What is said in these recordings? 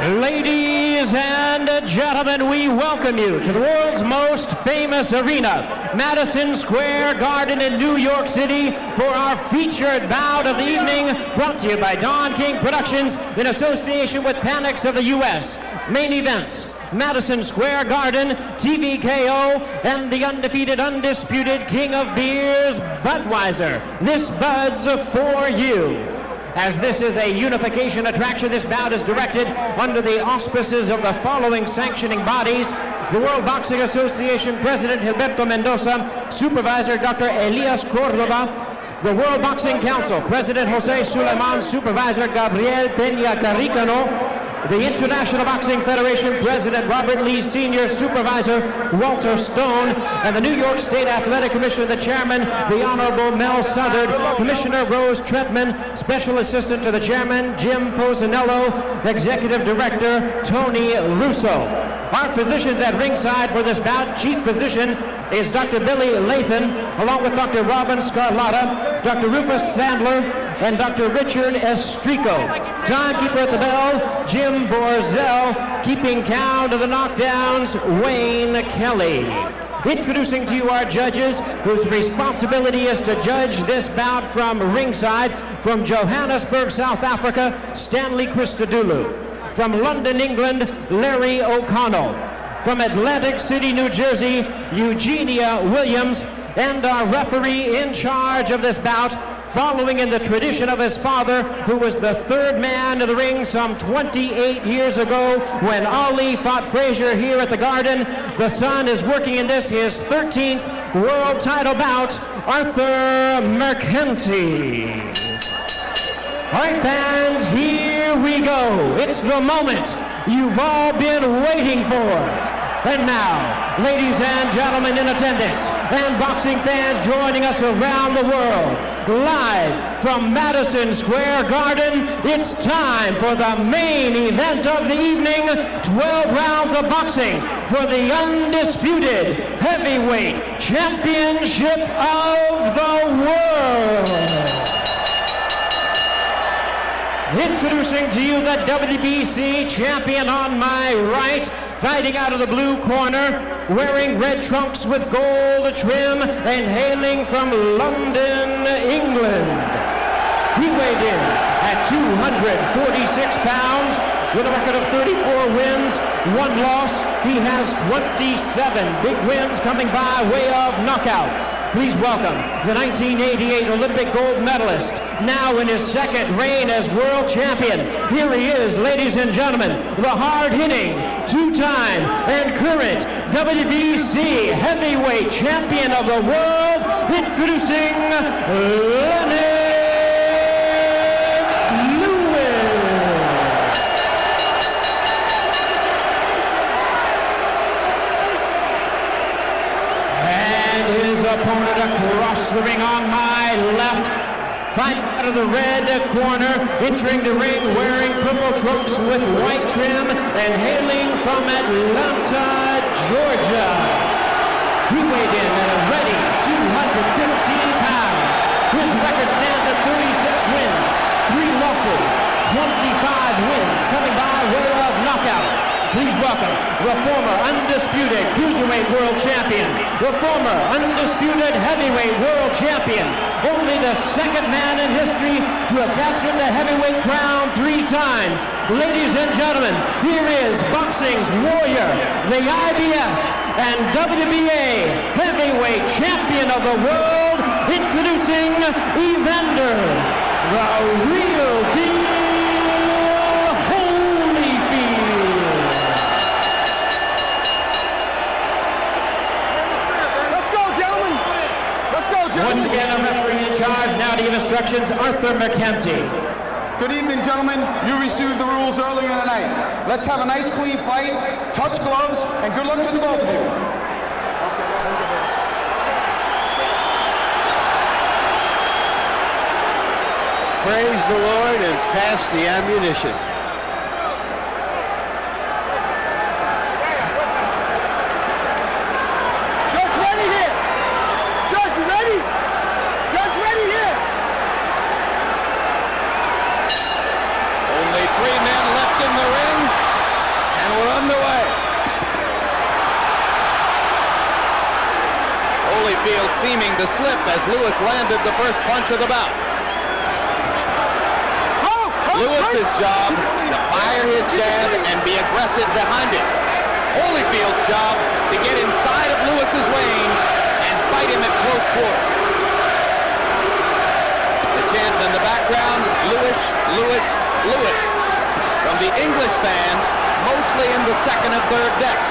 Ladies and gentlemen, we welcome you to the world's most famous arena, Madison Square Garden in New York City, for our featured bout of the evening, brought to you by Don King Productions in association with Panics of the U.S. Main events: Madison Square Garden, TVKO, and the undefeated, undisputed king of beers, Budweiser. This Bud's for you. As this is a unification attraction, this bout is directed under the auspices of the following sanctioning bodies: the World Boxing Association President Gilberto Mendoza, Supervisor Dr. Elias Cordova, the World Boxing Council President Jose Suleiman, Supervisor Gabriel Peña Carricano, the International Boxing Federation President Robert Lee Sr., Supervisor Walter Stone, and the New York State Athletic Commission, the Chairman, the Honorable Mel Southard, Commissioner Rose Tretman, Special Assistant to the Chairman, Jim Posinello, Executive Director, Tony Russo. Our physicians at ringside for this bout: Chief Physician is Dr. Billy Lathan, along with Dr. Robin Scarlatta, Dr. Rufus Sandler, and Dr. Richard Estrico. Timekeeper at the bell, Jim Borzell. Keeping count of the knockdowns, Wayne Kelly. Introducing to you our judges, whose responsibility is to judge this bout from ringside: from Johannesburg, South Africa, Stanley Christodoulou; from London, England, Larry O'Connell; from Atlantic City, New Jersey, Eugenia Williams; and our referee in charge of this bout, following in the tradition of his father, who was the third man to the ring some 28 years ago when Ali fought Frazier here at the Garden. The son is working in this, his 13th world title bout, Arthur Mercanti. All right, fans, here we go. It's the moment you've all been waiting for. And now, ladies and gentlemen in attendance, and boxing fans joining us around the world, live from Madison Square Garden, it's time for the main event of the evening: 12 rounds of boxing for the undisputed heavyweight championship of the world. Introducing to you the WBC champion on my right, fighting out of the blue corner, wearing red trunks with gold trim, and hailing from London, England. He weighed in at 246 pounds with a record of 34 wins, 1 loss. He has 27 big wins coming by way of knockout. Please welcome the 1988 Olympic gold medalist, now in his second reign as world champion. Here he is, ladies and gentlemen, the hard-hitting, two-time and current WBC heavyweight champion of the world, introducing Lennox. Opponent across the ring on my left, fighting out of the red corner, entering the ring wearing purple trunks with white trim, and hailing from Atlanta, Georgia. He weighed in at a ready 215 pounds. His record stands at 36 wins, 3 losses, 25 wins coming by way of knockout. Please welcome the former undisputed cruiserweight world champion, the former undisputed heavyweight world champion, only the second man in history to have captured the heavyweight crown 3 times. Ladies and gentlemen, here is boxing's warrior, the IBF and WBA heavyweight champion of the world, introducing Evander, the real deal Holyfield. Once again, a referee in charge, now to give instructions, Arthur Mercanti. Good evening, gentlemen. You received the rules earlier tonight. Let's have a nice, clean fight, touch gloves, and good luck to the both of you. Praise the Lord and pass the ammunition. Only 3 men left in the ring. beginning to slip as Lewis landed the first punch of the bout. Lewis's job to fire his jab and be aggressive behind it. Holyfield's job to get inside of Lewis's range and fight him at close quarters. The chant in the background, Lewis, Lewis, Lewis, from the English fans, mostly in the second and third decks.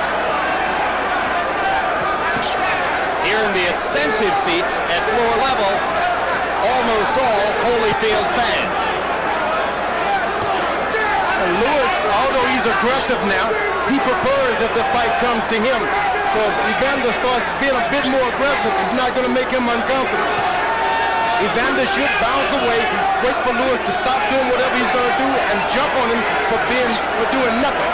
Here in the expensive seats at floor level, almost all Holyfield fans. And Lewis, although he's aggressive now, he prefers if the fight comes to him. So if Evander starts being a bit more aggressive, it's not going to make him uncomfortable. Evander should bounce away, wait for Lewis to stop doing whatever he's going to do, and jump on him for doing nothing.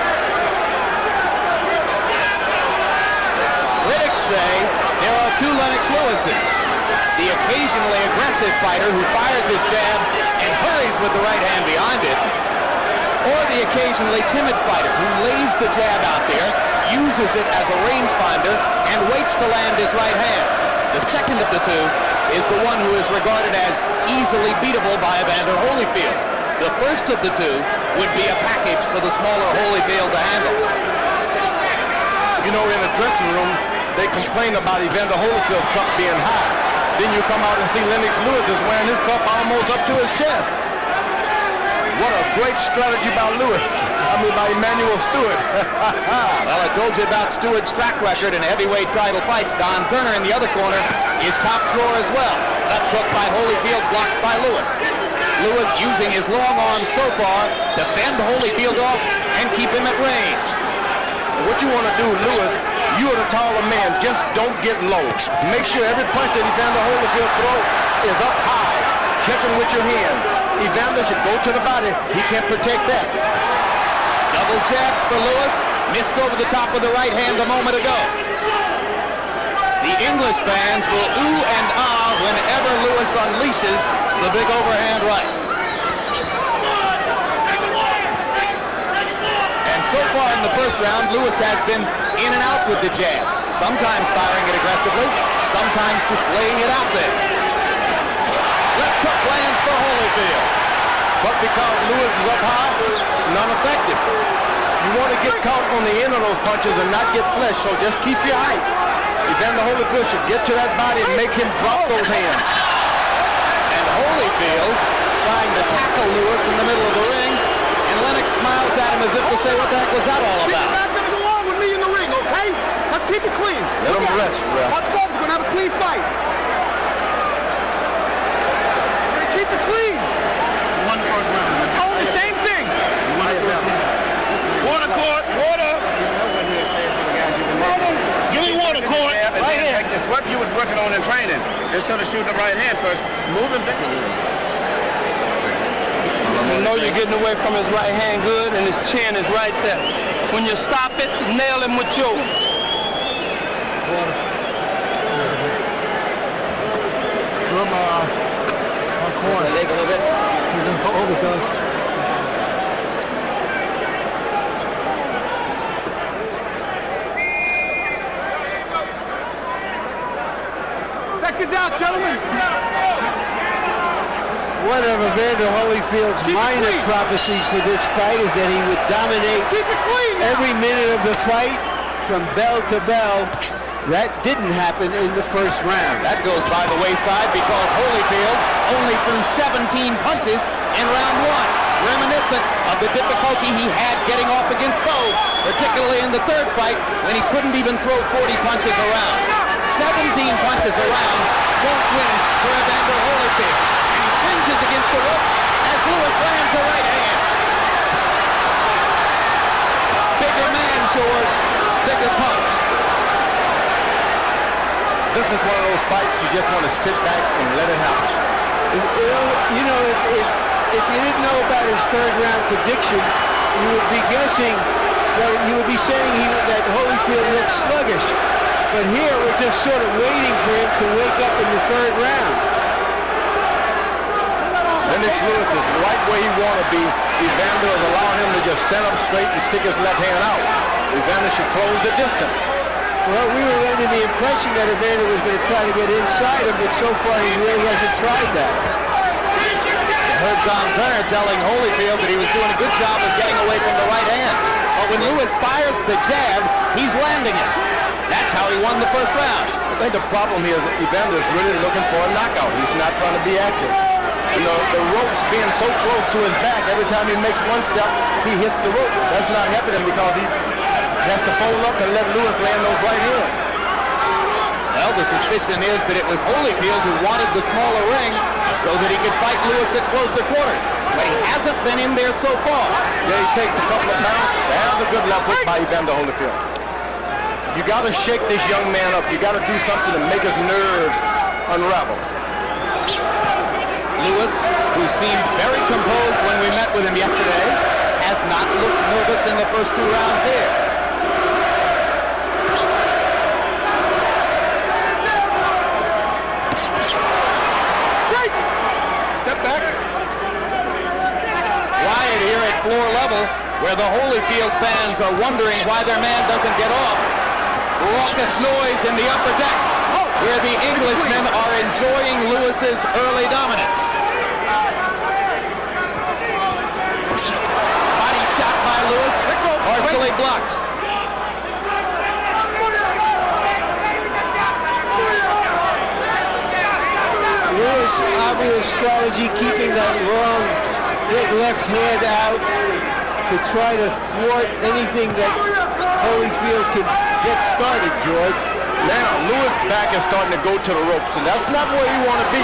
Critics say there are two Lennox Lewises. The occasionally aggressive fighter who fires his jab and hurries with the right hand behind it, or the occasionally timid fighter who lays the jab out there, uses it as a rangefinder, and waits to land his right hand. The second of the two is the one who is regarded as easily beatable by Evander Holyfield. The first of the two would be a package for the smaller Holyfield to handle. You know, in the dressing room, they complain about Evander Holyfield's cup being high. Then you come out and see Lennox Lewis is wearing his cup almost up to his chest. What a great strategy by by Emmanuel Stewart. Well, I told you about Stewart's track record in heavyweight title fights. Don Turner in the other corner is top drawer as well. Left hook by Holyfield, blocked by Lewis. Lewis using his long arms so far to fend Holyfield off and keep him at range. What you want to do, Lewis, you're the taller man. Just don't get low. Make sure every punch that Evander Holyfield throws is up high. Catch him with your hand. Evander should go to the body. He can't protect that. Double jabs for Lewis. Missed over the top of the right hand a moment ago. The English fans will ooh and ah whenever Lewis unleashes the big overhand right. And so far in the first round, Lewis has been in and out with the jab. Sometimes firing it aggressively, sometimes just laying it out there. Left hook lands for Holyfield. But because Lewis is up high, it's not effective. You want to get caught on the end of those punches and not get flesh, so just keep your height. Evander Holyfield should get to that body and make him drop those hands. And Holyfield trying to tackle Lewis in the middle of the ring, and Lennox smiles at him as if to say, what the heck was that all about? You're not going to go on with me in the ring, okay? Let's keep it clean. Let him rest, ref. Us both are going to have a clean fight. We're going to keep it clean. You won the first round. Oh, the same thing. You won the first round. Water court, water. Give me water court. Right here. Like this, what you was working on in training. Instead of shooting the right hand first, moving back. You know you're getting away from his right hand good, and his chin is right there. When you stop it, nail him with yours. From corner. Leg a little bit. Hold it, though. Seconds out, gentlemen. One of Evander Holyfield's minor prophecies for this fight is that he would dominate Keep it clean now. every minute of the fight from bell to bell. That didn't happen in the first round. That goes by the wayside because Holyfield only threw 17 punches in round one. Reminiscent of the difficulty he had getting off against Bode, particularly in the third fight when he couldn't even throw 40 punches around. 17 punches around won't win for Evander Holyfield. And he clinches against the rope as Lewis lands a right hand. Bigger man, George. Bigger punch. This is one of those fights you just want to sit back and let it happen. You know, if you didn't know about his third round prediction, you would be guessing, well, you would be saying that Holyfield looked sluggish. But here we're just sort of waiting for him to wake up in the third round. Lennox Lewis is right where he want to be. Evander is allowing him to just stand up straight and stick his left hand out. Evander should close the distance. Well, we were under the impression that Evander was going to try to get inside him, but so far he really hasn't tried that. I heard Don Turner telling Holyfield that he was doing a good job of getting away from the right hand. But when Lewis fires the jab, he's landing it. That's how he won the first round. I think the problem here is Evander is really looking for a knockout. He's not trying to be active. You know, the ropes being so close to his back, every time he makes one step, he hits the rope. That's not helping him because he has to fold up and let Lewis land those right hands. Well, the suspicion is that it was Holyfield who wanted the smaller ring so that he could fight Lewis at closer quarters. But he hasn't been in there so far. Yeah, he takes a couple of pounds. There's a good left hook by Evander Holyfield. You got to shake this young man up. You got to do something to make his nerves unravel. Lewis, who seemed very composed when we met with him yesterday, has not looked nervous in the first 2 rounds here. Step back. Quiet here at floor level, where the Holyfield fans are wondering why their man doesn't get off. Raucous noise in the upper deck, where the Englishmen are enjoying Lewis's early dominance. Body shot by Lewis, partially blocked. Lewis' obvious strategy, keeping that long big left hand out to try to thwart anything that Holyfield could get started, George. Now, Lewis' back is starting to go to the ropes, and that's not where you want to be.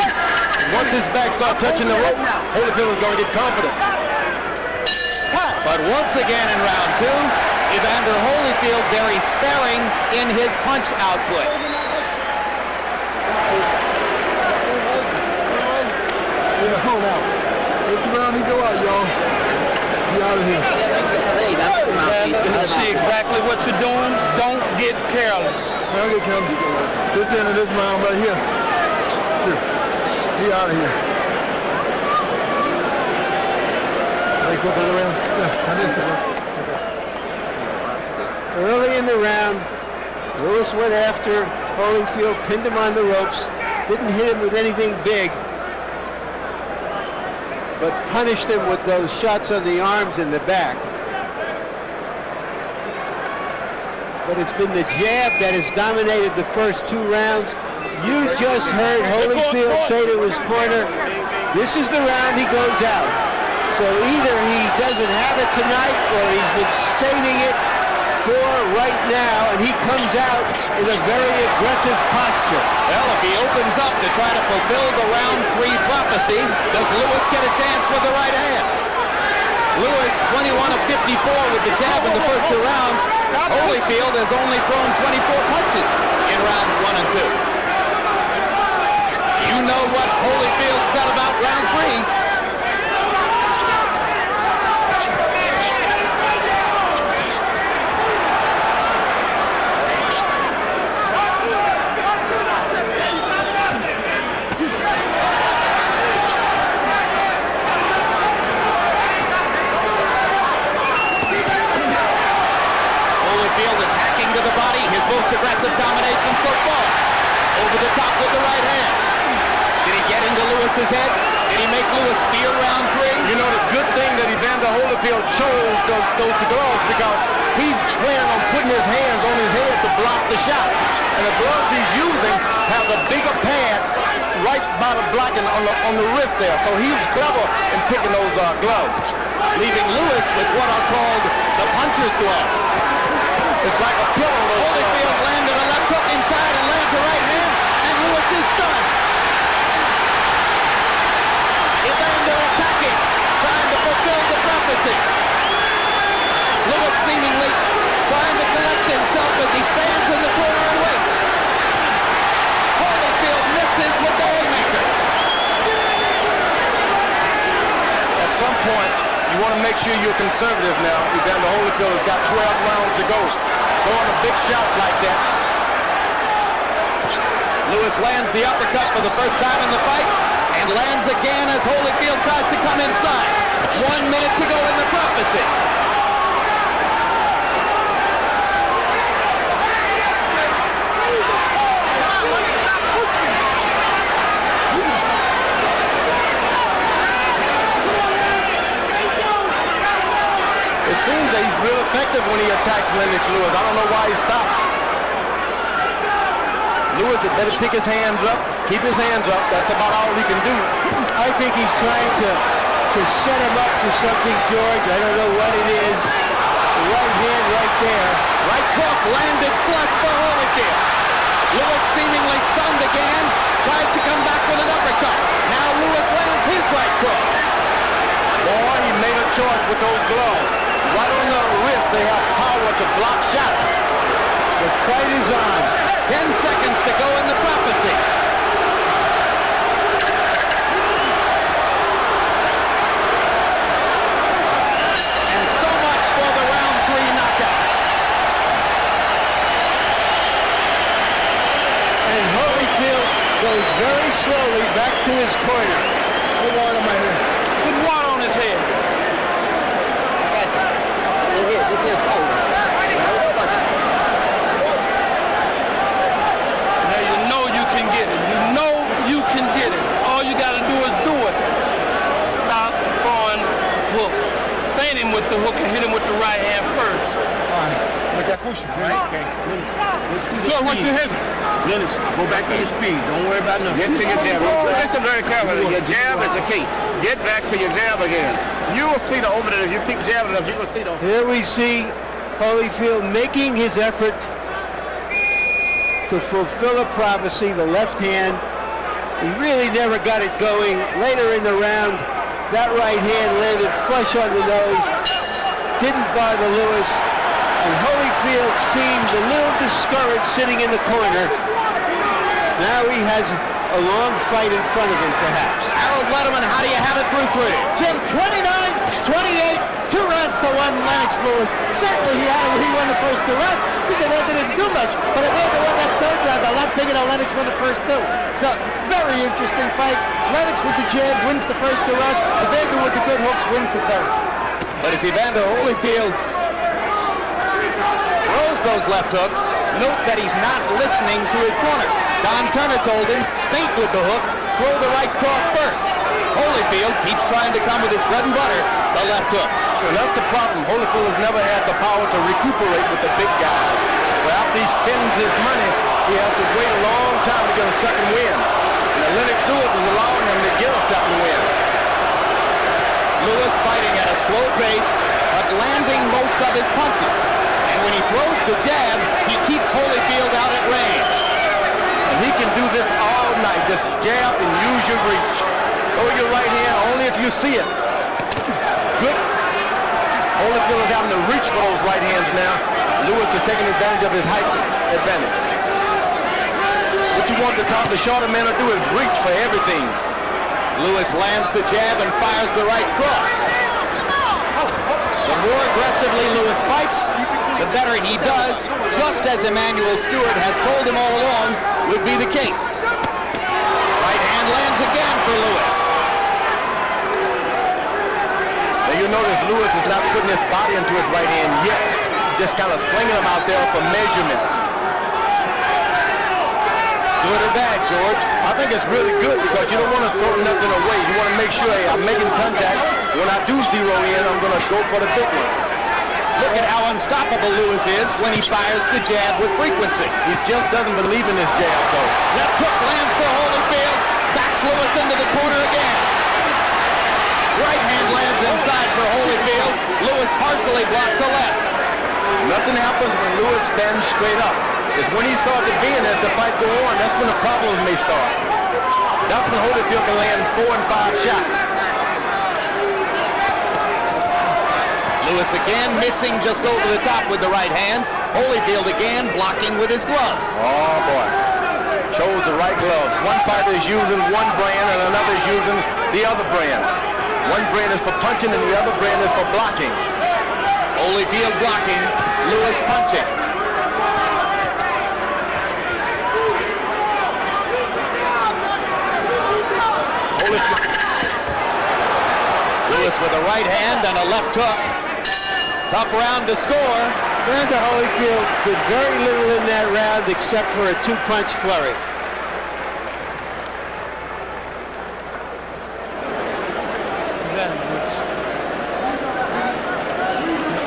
Once his back starts touching the rope, Holyfield is going to get confident. But once again in round 2, Evander Holyfield very sparing in his punch output. Yeah, hold out. This round he go out, y'all. He out of here. See exactly what you're doing. Don't get careless. Now get careless. This end of this round right here. Sure. He out of here. They go to the round. Yeah, I did. Early in the round, Lewis went after Holyfield, pinned him on the ropes, didn't hit him with anything big, but punished him with those shots on the arms and the back. But it's been the jab that has dominated the first 2 rounds. You just heard Holyfield say to his corner, this is the round he goes out. So either he doesn't have it tonight or he's been saving it for right now, and he comes out in a very aggressive posture. Well, if he opens up to try to fulfill the round 3 prophecy, does Lewis get a chance with the right hand? Lewis, 21 of 54 with the jab in the first 2 rounds. Holyfield has only thrown 24 punches in rounds 1 and 2. You know what Holyfield said about round 3. To the body, his most aggressive domination so far. Over the top with the right hand. Did he get into Lewis's head? Did he make Lewis fear round 3? You know, the good thing that Evander Holyfield chose those gloves because he's planning on putting his hands on his head to block the shots. And the gloves he's using has a bigger pad right by the blocking on the wrist there. So he was clever in picking those gloves. Leaving Lewis with what are called the puncher's gloves. It's like a pillow. Holyfield landed a left hook inside and lands a right hand, and Lewis is stunned. Evander attacking, trying to fulfill the prophecy. Lewis seemingly trying to collect himself as he stands in the corner and waits. Holyfield misses with the haymaker. At some point, you want to make sure you're conservative now. Evander Holyfield has got 12 rounds to go. Throwing the big shots like that. Lewis lands the uppercut for the first time in the fight and lands again as Holyfield tries to come inside. 1 minute to go in the prophecy. real effective when he attacks Lennox Lewis. I don't know why he stops. Lewis had better pick his hands up, keep his hands up. That's about all he can do. I think he's trying to set him up for something, George. I don't know what it is. The right hand right there. Right cross landed flush for Holyfield. Lewis seemingly stunned again, tries to come back with an uppercut. Now Lewis lands his right cross. Boy, he made a choice with those gloves. Right on the wrist, they have power to block shots. The fight is on. 10 seconds to go in the prophecy. And so much for the round 3 knockout. And Holyfield goes very slowly back to his corner. Put water on my head. Put water on his head. Now you know you can get it. You know you can get it. All you got to do is do it. Stop throwing hooks. Feint him with the hook and hit him with the right hand first. Make that push, right? Okay. So what you hit? Lennox, go back to your speed. Don't worry about nothing. Get to your jab. Listen very carefully. Your jab is the key. Get back to your jab again. You will see the opening. If you keep jabbing enough, you will see the opening. Here we see Holyfield making his effort to fulfill a prophecy, the left hand. He really never got it going. Later in the round, that right hand landed flush on the nose. Didn't bother Lewis. And Holyfield seems a little discouraged sitting in the corner. Now he has a long fight in front of him, perhaps. Harold Letterman, how do you have it through 3? Jim, 29-28, 2 rounds to 1, Lennox Lewis. Certainly he won the first 2 rounds because Evander didn't do much. But Evander won that 3rd round a lot bigger than Lennox won the first 2. So, very interesting fight. Lennox with the jab wins the first 2 rounds. Evander with the good hooks wins the 3rd. But as Evander Holyfield throws those left hooks, note that he's not listening to his corner. Don Turner told him, feint with the hook, throw the right cross first. Holyfield keeps trying to come with his bread and butter, the left hook. And that's the problem. Holyfield has never had the power to recuperate with the big guys. So after he spends his money, he has to wait a long time to get a second win. And Lennox Lewis is allowing him to get a second win. Lewis fighting at a slow pace, but landing most of his punches. And when he throws the jab, he keeps Holyfield out at range. And he can do this all night. Just jab and use your reach. Throw your right hand only if you see it. Good. Holyfield is having to reach for those right hands now. Lewis is taking advantage of his height advantage. What you want the shorter man to do is reach for everything. Lewis lands the jab and fires the right cross. The more aggressively Lewis fights, the better he does, just as Emmanuel Stewart has told him all along would be the case. Right hand lands again for Lewis. And you notice Lewis is not putting his body into his right hand yet. Just kind of slinging him out there for measurements. Good or bad, George? I think it's really good because you don't want to throw nothing away. You want to make sure, hey, I'm making contact. When I do zero in, I'm going to go for the big one. Look at how unstoppable Lewis is when he fires the jab with frequency. He just doesn't believe in his jab, though. Left hook lands for Holyfield. Backs Lewis into the corner again. Right hand lands inside for Holyfield. Lewis partially blocked to left. Nothing happens when Lewis stands straight up. It's when he starts to bend as the fight go on, that's when the problems may start. That's when Holyfield can land 4 and 5 shots. Lewis again missing just over the top with the right hand. Holyfield again blocking with his gloves. Oh boy. Chose the right gloves. One fighter is using one brand and another is using the other brand. One brand is for punching and the other brand is for blocking. Holyfield blocking, Lewis punching. Lewis with a right hand and a left hook. Tough round to score. Evander Holyfield did very little in that round except for a 2-punch flurry.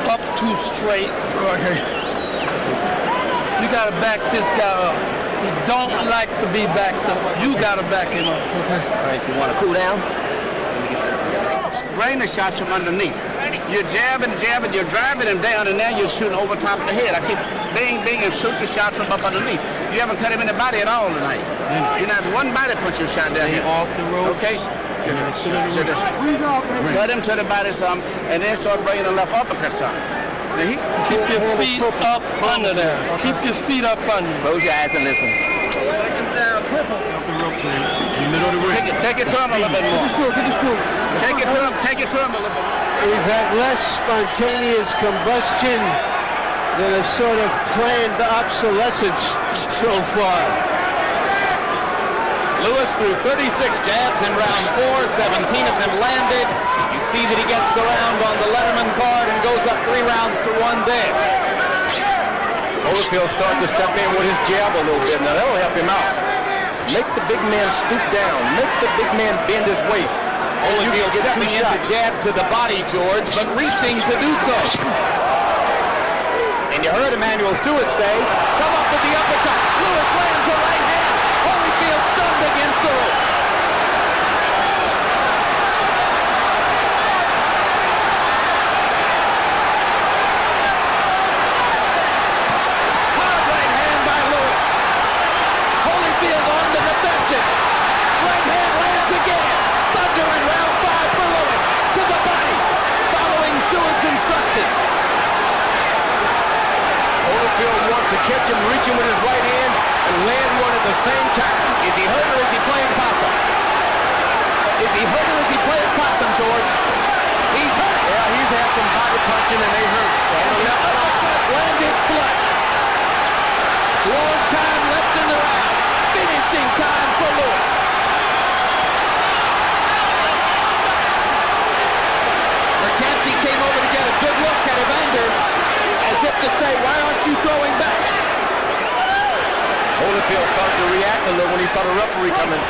Up 2 too straight. Okay. You got to back this guy up. He don't like to be backed up. You got to back him up. Okay. All right, you want to cool down? Rain the shots from underneath. You're jabbing, you're driving him down, and now you're shooting over top of the head. I keep bing, and shoot the shot from up underneath. You haven't cut him in the body at all tonight. You're not one body punch you shot down here. Off the rope. Okay? Cut him to the body some, and then start bringing the left uppercut some. Now keep your feet up under there. Keep your feet up under. Close your eyes and listen. Take it to him a little bit more. Take it to him a little bit more. We've had less spontaneous combustion than a sort of planned obsolescence so far. Lewis threw 36 jabs in round 4, 17 of them landed. You see that he gets the round on the Letterman card and goes up 3 rounds to 1 there. Holyfield starting to step in with his jab a little bit. Now that'll help him out. Make the big man stoop down. Make the big man bend his waist. Holyfield stepping in the jab to the body, George, but reaching to do so. And you heard Emanuel Stewart say, come up with the uppercut. Lewis lands a right hand. Holyfield stunned against the ropes. Hard right hand by Lewis. Holyfield on the defensive. Right hand lands again. Thunder in round 5 for Lewis. To the body. Following Stewart's instructions. Holyfield wants to catch him reaching with his right hand and land one at the same time. Is he hurt or is he playing possum? Is he hurt or is he playing possum, George? He's hurt. Yeah, he's had some body punching and they hurt. And the uppercut landed flush. Long time left in the round. Finishing time for Lewis. Mercanti came over to get a good look at Evander, as if to say, why aren't you throwing back? Holyfield started to react a little when he saw the referee coming.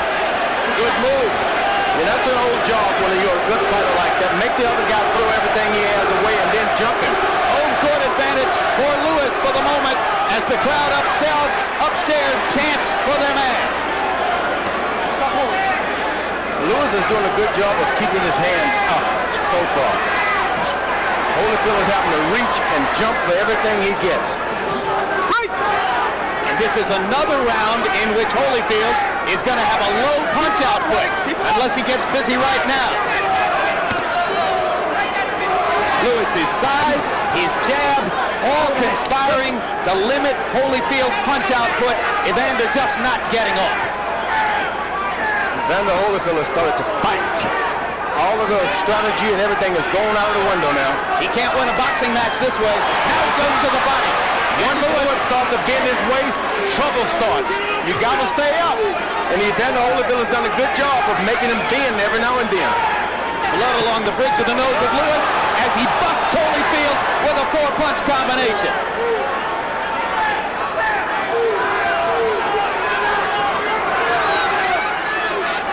Good move. Yeah, that's an old job when you're a good fighter like that. Make the other guy throw everything he has away and then jump him. Home court advantage for Lewis for the moment as the crowd upstairs chants for their man. Lewis is doing a good job of keeping his hands up so far. Holyfield is having to reach and jump for everything he gets. And this is another round in which Holyfield is going to have a low punch output unless he gets busy right now. Lewis's size, his jab, all conspiring to limit Holyfield's punch output. Evander just not getting off. Evander Holyfield has started to fight. All of the strategy and everything is going out of the window now. He can't win a boxing match this way. Now he goes to the body. Once Lewis starts to bend his waist, trouble starts. You got to stay up. And Evander Holyfield has done a good job of making him bend every now and then. Blood along the bridge of the nose of Lewis as he busts Holyfield with a 4-punch combination.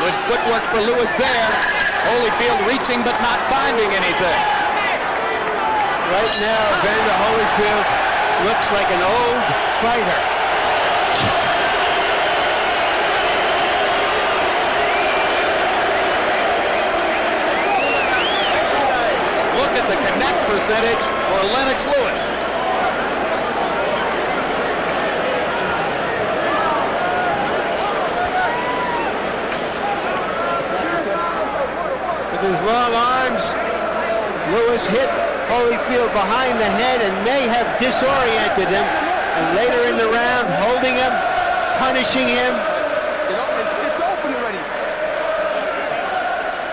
Good footwork for Lewis there. Holyfield reaching but not finding anything. Right now, Evander Holyfield looks like an old fighter. Look at the connect percentage for Lennox Lewis. With his long arms, Lewis hit Holyfield behind the head and may have disoriented him. And later in the round, holding him, punishing him. It's open already.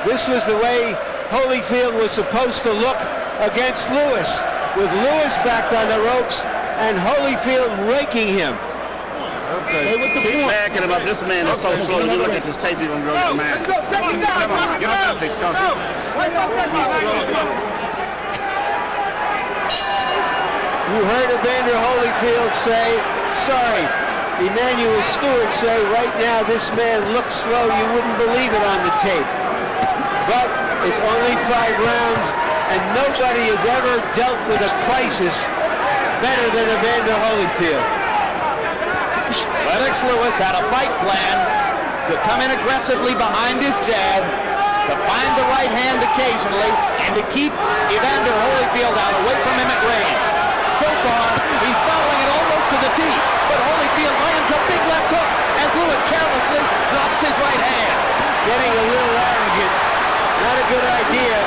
This was the way Holyfield was supposed to look against Lewis, with Lewis backed on the ropes and Holyfield raking him. Keep backing him up. This man is so slow. You look at this tape, you're going to grow your man. Come on, get up there, come on. You heard Evander Holyfield say, sorry, Emanuel Stewart say, right now this man looks slow, you wouldn't believe it on the tape. But it's only 5 rounds, and nobody has ever dealt with a crisis better than Evander Holyfield. Lennox Lewis had a fight plan to come in aggressively behind his jab, to find the right hand occasionally, and to keep Evander Holyfield out away from him at range. So far, he's following it almost to the teeth, but Holyfield lands a big left hook as Lewis carelessly drops his right hand. Getting a little arrogant. Not a good idea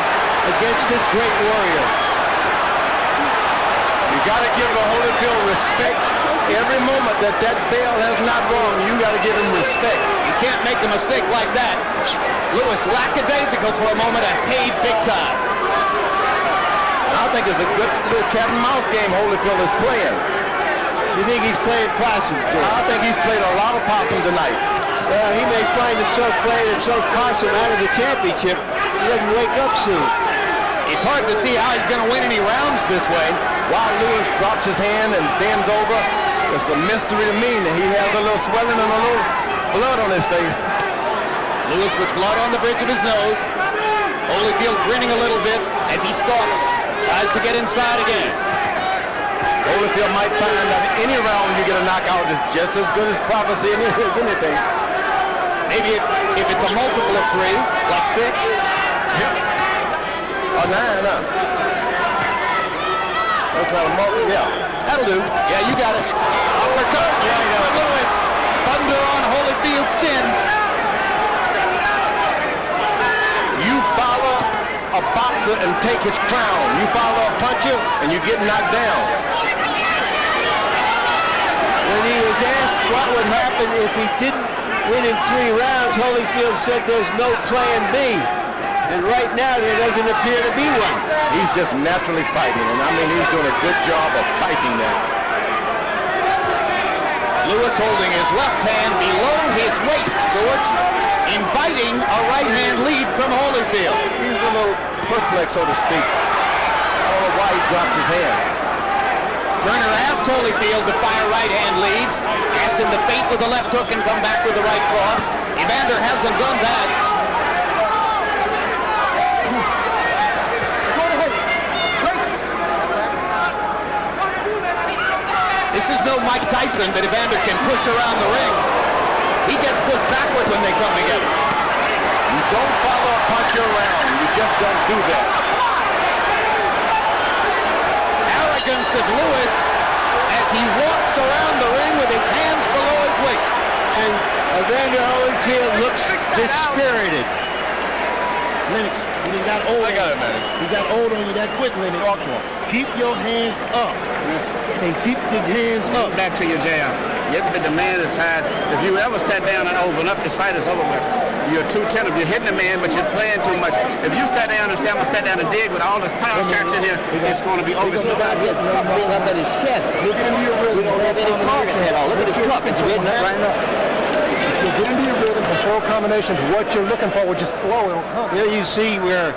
against this great warrior. You got to give the Holyfield respect. Every moment that bell has not rung, you got to give him respect. You can't make a mistake like that. Lewis lackadaisical for a moment and paid big time. I think it's a good little cat and mouse game Holyfield is playing. You think he's playing possum? I think he's played a lot of possum tonight. Well, he may find himself playing himself possum out of the championship. He doesn't wake up soon. It's hard to see how he's going to win any rounds this way. While Lewis drops his hand and bends over, it's a mystery to me that he has a little swelling and a little blood on his face. Lewis with blood on the bridge of his nose. Holyfield grinning a little bit as he stalks. Tries to get inside again. Holyfield might find that any round you get a knockout is just as good as prophecy as anything. Maybe if it's a multiple of 3, like 6. Yep. Or 9, huh? That's not a multiple, yeah. That'll do. Yeah, you got it. Uppercut. Yeah, you got it. Lewis. Thunder on Holyfield's chin. You follow a boxer and take his crown. You follow a puncher and you get knocked down. When he was asked what would happen if he didn't win in 3 rounds, Holyfield said there's no plan B. And right now there doesn't appear to be one. He's just naturally fighting, and I mean he's doing a good job of fighting now. Lewis holding his left hand below his waist, George, inviting a right hand lead from Holyfield. He's a little perplexed, so to speak. I don't know why he drops his hand. Turner asked Holyfield to fire right hand leads, asked him to feint with the left hook and come back with the right cross. Evander hasn't done that. This is no Mike Tyson that Evander can push around the ring. He gets pushed backward when they come together. You don't follow a puncher around. You just don't do that. Arrogance of Lewis as he walks around the ring with his hands below his waist. And Evander Holyfield looks dispirited. Lennox, you got old. I got it, man. You got old on you that quick, Lennox. Talk to him. Keep your hands up. And keep the hands up. Back to your jam. Yet the man is tired. If you ever sat down and open up, this fight is over with. You're too tender. You're hitting the man, but you're playing too much. If you sat down and say, I'm going to sit down and dig with all this power church in here, it's going to be over. Look at his chest. Look at him in your rhythm. We don't have any target head on. Look at his cup. It's getting up right now. If you get into your rhythm, control combinations, what you're looking for will just flow. It'll come. There you see where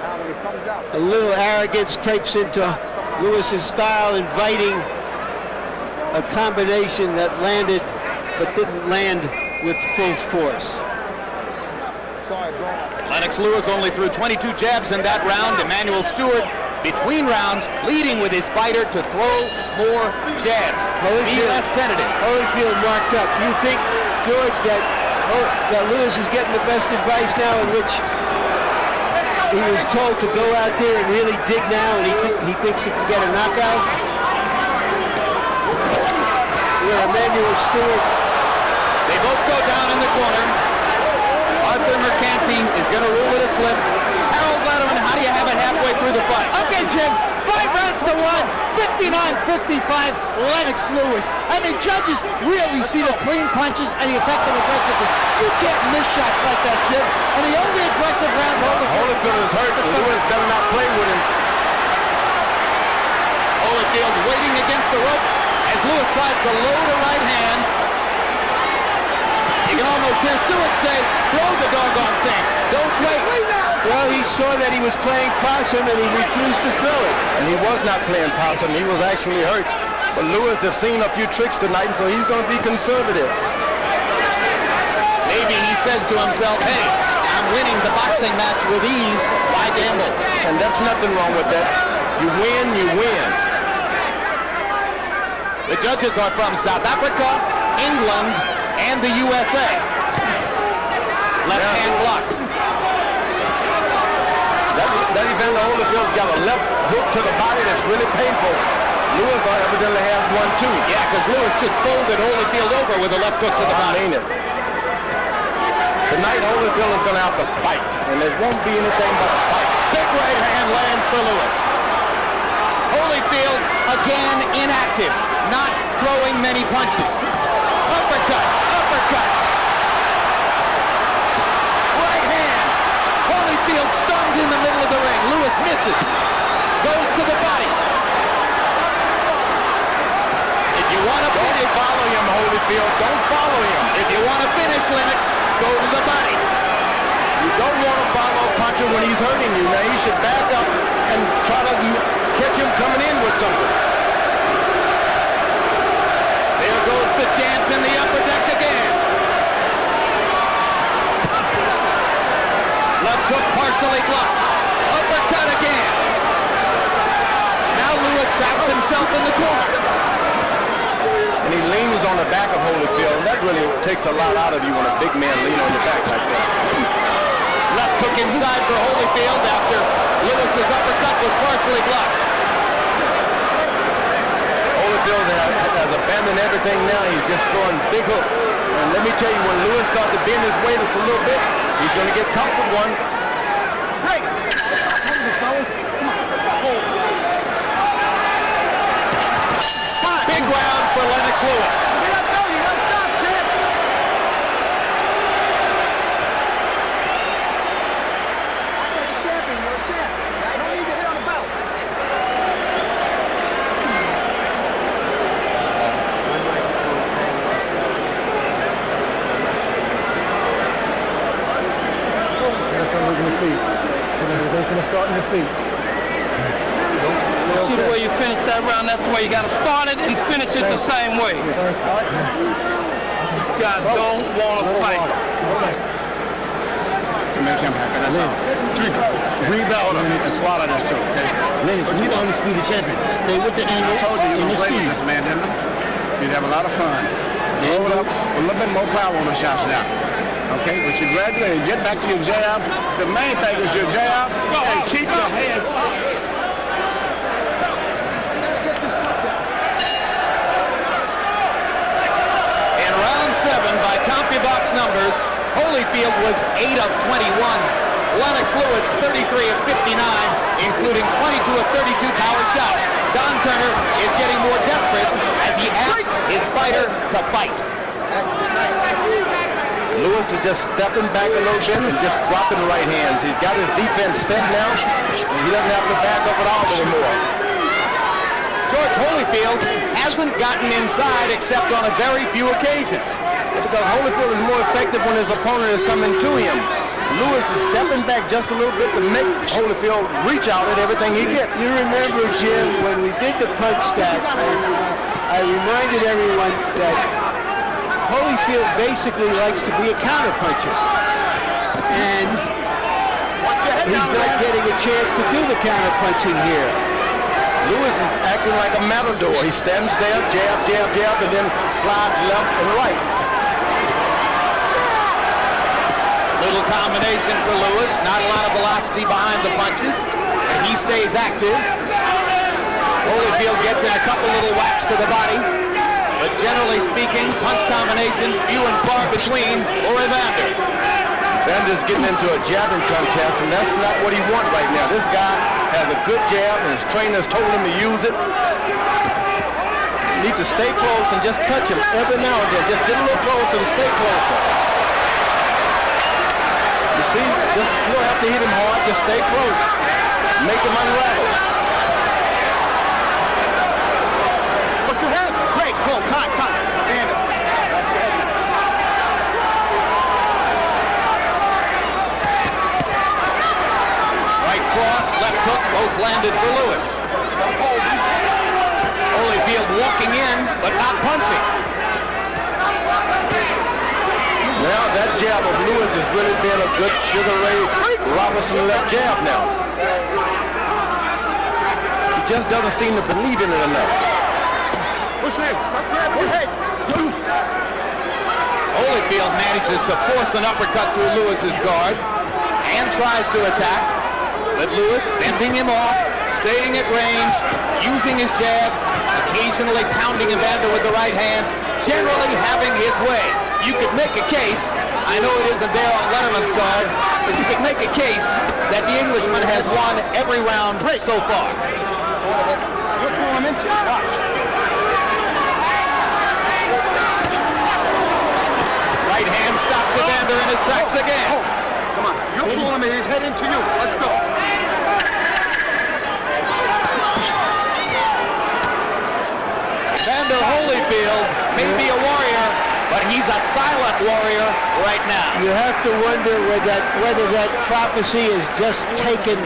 a little arrogance creeps into Lewis's style, inviting a combination that landed but didn't land with full force. Lennox Lewis only threw 22 jabs in that round. Emmanuel Stewart, between rounds, leading with his fighter to throw more jabs. Be less tentative. Holyfield marked up. You think, George, that Lewis is getting the best advice now in which he was told to go out there and really dig now, and he thinks he can get a knockout? Where Emmanuel Stewart. They both go down in the corner. Arthur Mercanti is going to rule it a slip. Harold Letterman, how do you have it halfway through the fight? Okay, Jim. 5 rounds to 1. 59-55, Lennox Lewis. And the judges really see the clean punches and the effective aggressiveness. You can't miss shots like that, Jim. And the only aggressive round Holyfield is hurt. Lewis better not play with him. Holyfield waiting against the ropes as Lewis tries to load a right hand. You can almost hear Stewart say, throw the doggone thing. Don't wait. Well, he saw that he was playing possum and he refused to throw it. And he was not playing possum. He was actually hurt. But Lewis has seen a few tricks tonight, and so he's going to be conservative. Maybe he says to himself, hey, I'm winning the boxing match with ease by gamble. And that's nothing wrong with that. You win, you win. The judges are from South Africa, England, and the USA. Left hand blocked. That Evander Holyfield's got a left hook to the body that's really painful. Lewis evidently has one too. Yeah, because Lewis just folded Holyfield over with a left hook to the body. I mean it. Tonight Holyfield is going to have to fight, and it won't be anything but a fight. Big right hand lands for Lewis. Holyfield again inactive, not throwing many punches. Uppercut, uppercut. Right hand. Holyfield stunned in the middle of the ring. Lewis misses. Goes to the body. If you want to finish, follow him, Holyfield. Don't follow him. If you want to finish, Lennox, go to the body. You don't want to follow a puncher when he's hurting you. Now he should back up and try to catch him coming in with something. There goes the chance in the upper deck again. Left hook partially blocked. Uppercut again. Now Lewis traps himself in the corner. And he leans on the back of Holyfield. That really takes a lot out of you when a big man leans on your back like that. Left hook inside for Holyfield after Lewis's uppercut was partially blocked. Holyfield has abandoned everything now. He's just throwing big hooks. And let me tell you, when Lewis starts to bend his weight just a little bit, he's going to get caught with one. Great. Fellas. Come on. Let's hold. Big round for Lennox Lewis. You gotta stop, champ. I'm like a champion. You're a champ. I don't need to hit on the belt. They're going to start in your feet. See the way you finish that round? That's the way you got to start it and finish it the same way. These guys don't want to fight. Rebound and swallow this too, okay? Lennox, we the undisputed champion. Stay with the angle. I told you and were the going to play speed. with this man, didn't you? You'd have a lot of fun. Roll it up with a little bit more power on the shots now. Okay, but you graduate and get back to your jab. The main thing is your jab and keep your hands up. In round 7, by CompuBox numbers, Holyfield was 8 of 21. Lennox Lewis 33 of 59, including 22 of 32 power shots. Don Turner is getting more desperate as he asks his fighter to fight. Lewis is just stepping back a little bit and just dropping right hands. He's got his defense set now, and he doesn't have to back up at all anymore. George Holyfield hasn't gotten inside except on a very few occasions. Because Holyfield is more effective when his opponent is coming to him. Lewis is stepping back just a little bit to make Holyfield reach out at everything he gets. You remember, Jim, when we did the punch stack, I reminded everyone that Holyfield basically likes to be a counterpuncher. And he's not getting a chance to do the counterpunching here. Lewis is acting like a matador. He stands there, jab, jab, jab, and then slides left and right. Little combination for Lewis. Not a lot of velocity behind the punches, and he stays active. Holyfield gets in a couple little whacks to the body, but generally speaking, punch combinations few and far between for Evander. Evander's getting into a jabbing contest, and that's not what he wants right now. This guy has a good jab, and his trainers told him to use it. You need to stay close and just touch him every now and then. Just get a little closer and stay closer. You see, just, you don't have to hit him hard. Just stay close. Make him unravel. What you have? Great. Pull. Time. Stand up. Right cross, left hook, both landed for Lewis. Holyfield walking in, but not punching. Well, that jab of Lewis has really been a good Sugar Ray Robinson left jab now. He just doesn't seem to believe in it enough. Holyfield manages to force an uppercut through Lewis's guard and tries to attack, but Lewis fending him off, staying at range, using his jab, occasionally pounding Evander with the right hand, generally having his way. You could make a case, I know it isn't there on Letterman's guard, but you could make a case that the Englishman has won every round so far. Right hand stops Evander in his tracks again. Come on, you're pulling him, he's heading to you. Let's go. Evander Holyfield may be a warrior, but he's a silent warrior right now. You have to wonder whether that prophecy has just taken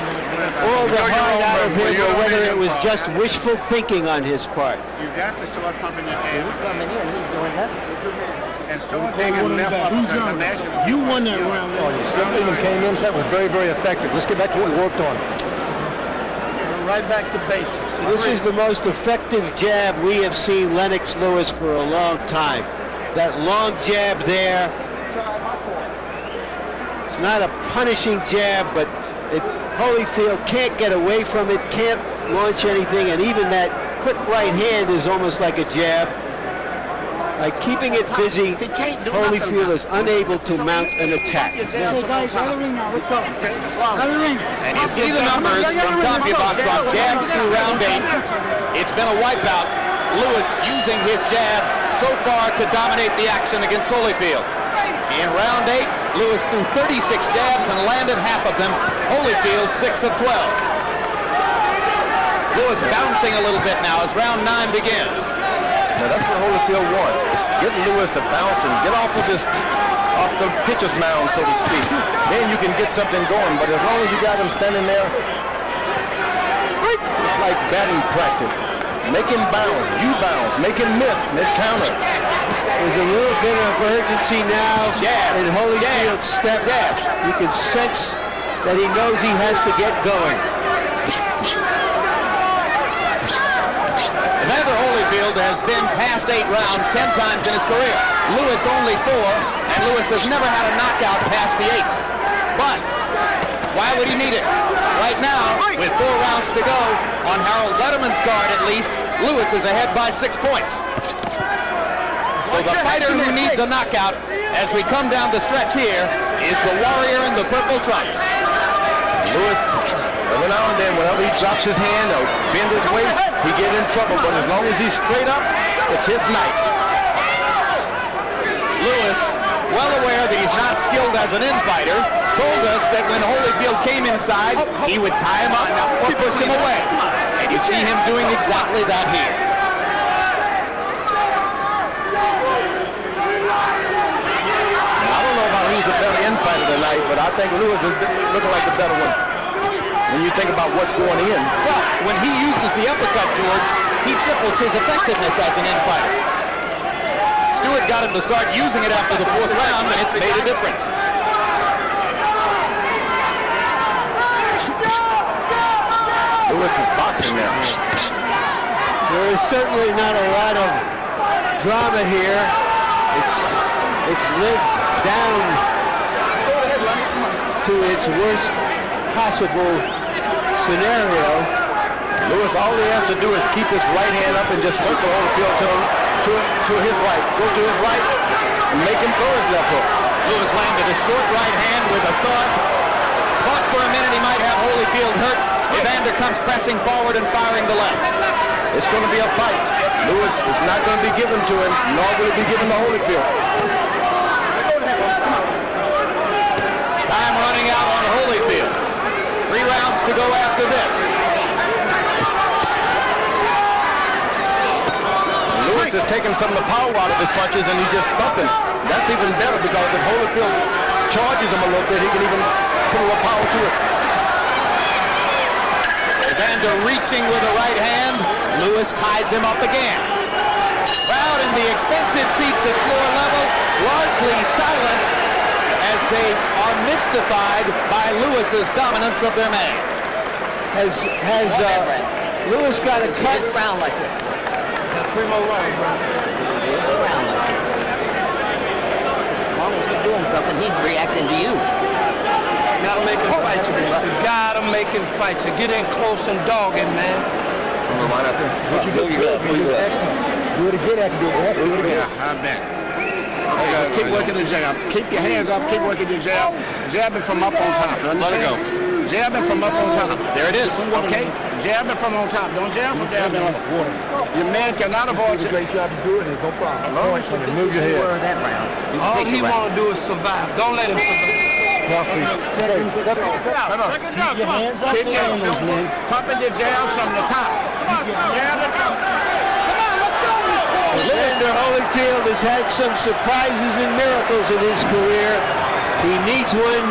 all the heart out of him, or whether it was just wishful thinking on his part. You got to start pumping your head. Coming in, he's doing that. And start taking left up as a national. You won that round. Even came in, that was very, very effective. Let's get back to what we worked on. Right back to basics. This is the most effective jab we have seen Lennox Lewis for a long time. That long jab there. It's not a punishing jab, but Holyfield can't get away from it, can't launch anything, and even that quick right hand is almost like a jab. By keeping it busy, Holyfield is unable to mount an attack. Okay, guys, out of the ring now. Let's go. Out of the ring. And you see the numbers from CompuBox on jabs through round 8. It's been a wipeout. Lewis using his jab so far to dominate the action against Holyfield. In round 8, Lewis threw 36 jabs and landed half of them. Holyfield 6 of 12. Lewis bouncing a little bit now as round 9 begins. Now that's what Holyfield wants. Get Lewis to bounce and get off of the pitcher's mound, so to speak. Then you can get something going. But as long as you got him standing there, it's like batting practice. Make him bounce, you bounce, make him miss, mid-counter. There's a little bit of urgency now in Holyfield's step. You can sense that he knows he has to get going. Evander Holyfield has been past 8 rounds 10 times in his career. Lewis only 4, and Lewis has never had a knockout past the 8th. But why would he need it? Right now, with 4 rounds to go, on Harold Letterman's card at least, Lewis is ahead by 6 points. So the fighter who needs a knockout, as we come down the stretch here, is the warrior in the purple trunks. Lewis, every now and then, whenever he drops his hand or bend his waist, he get in trouble. But as long as he's straight up, it's his night. Lewis, well aware that he's not skilled as an infighter, told us that when Holyfield came inside, he would tie him up or push him away. And you see him doing exactly that here. Now, I don't know about who's the better infighter tonight, but I think Lewis is looking like the better one. When you think about what's going in. Well, when he uses the uppercut, George, he triples his effectiveness as an infighter. Stewart got him to start using it after the 4th round, and it's made a difference. Lewis is boxing now. There is certainly not a lot of drama here. It's lived down to its worst possible scenario. Lewis, all he has to do is keep his right hand up and just circle Holyfield to his right. Go to his right and make him throw his left hook. Lewis landed a short right hand with a thud. Thought for a minute he might have Holyfield hurt. Evander comes pressing forward and firing the left. It's going to be a fight. Lewis is not going to be given to him, nor will it be given to Holyfield. Time running out on Holyfield. 3 rounds to go after this. Lewis is taking some of the power out of his punches and he's just thumping. That's even better because if Holyfield charges him a little bit, he can even put a little power to it. Evander reaching with a right hand. Lewis ties him up again. Crowd in the expensive seats at floor level, largely silent as they are mystified by Lewis's dominance of their man. Has Lewis got a cut? Round like it. Got 3 more rounds, bro. Round like it. As long as you're doing something, he's reacting to you. Gotta make him fight you. You gotta make him fight you. Get in close and dog him, man. What you do, do it again after you do it. Yeah, I bet. Okay, just keep working the jab. Keep your hands up. Keep working your jab. Jabbing from up on top. Let it go. Jabbing from up on top. There it is. Okay? Jabbing from on top. Don't jab. Jabbing on. Your man cannot avoid it. Great job of doing it. No problem. Move your head. That round. All he want to do is survive. Don't let him survive. Keep your hands up. Keep your pumping your jabs from the top. Jabbing from. Evander Holyfield has had some surprises and miracles in his career. He needs one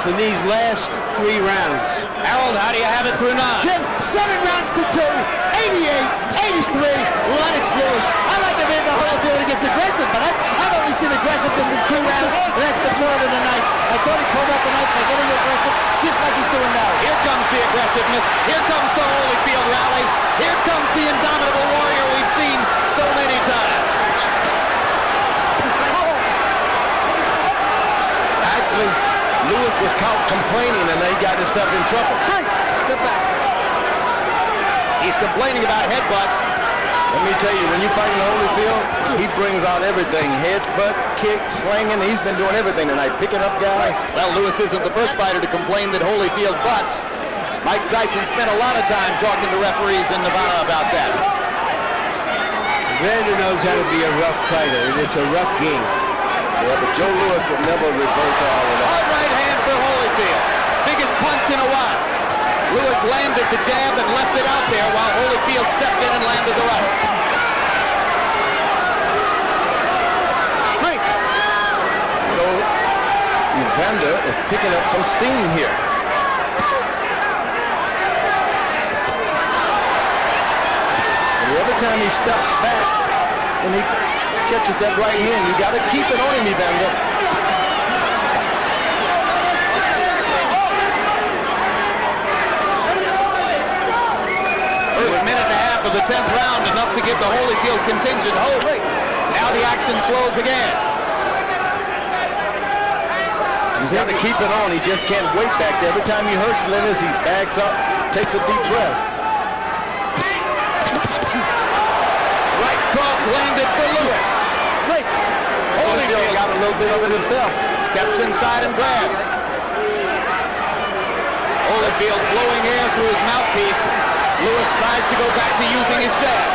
in these last 3 rounds. Harold, how do you have it through 9? Jim, 7 rounds to 2, 88-83, Lennox Lewis. I like Evander Holyfield when he gets aggressive, but I've only seen aggressiveness in 2 rounds, and that's the 3rd of the night. I thought he pulled up the knife by getting aggressive, just like he's doing now. Here comes the aggressiveness. Here comes the Holyfield rally. Here comes the indomitable warrior we've seen so many times. Actually, Lewis was caught complaining and he got himself in trouble. He's complaining about headbutts. Let me tell you, when you're fighting Holyfield, he brings out everything. Headbutt, kick, slinging. He's been doing everything tonight, picking up guys. Well, Lewis isn't the first fighter to complain that Holyfield butts. Mike Tyson spent a lot of time talking to referees in Nevada about that. Evander knows how to be a rough fighter, and it's a rough game. Yeah, but Joe Lewis would never revert to all of that. Hard right hand for Holyfield. Biggest punch in a while. Lewis landed the jab and left it out there while Holyfield stepped in and landed the right. So, Evander is picking up some steam here. And every time he steps back, when he catches that right hand, you got to keep it on him, Evander. First minute and a half of the 10th round, enough to give the Holyfield contingent hope. Now the action slows again. He's got to keep it on. He just can't wait back there. Every time he hurts Lennox, he backs up, takes a deep breath. Right cross landed for Lewis. Holyfield got a little bit of it himself. Steps inside and grabs. Holyfield blowing air through his mouthpiece. Lewis tries to go back to using his jab.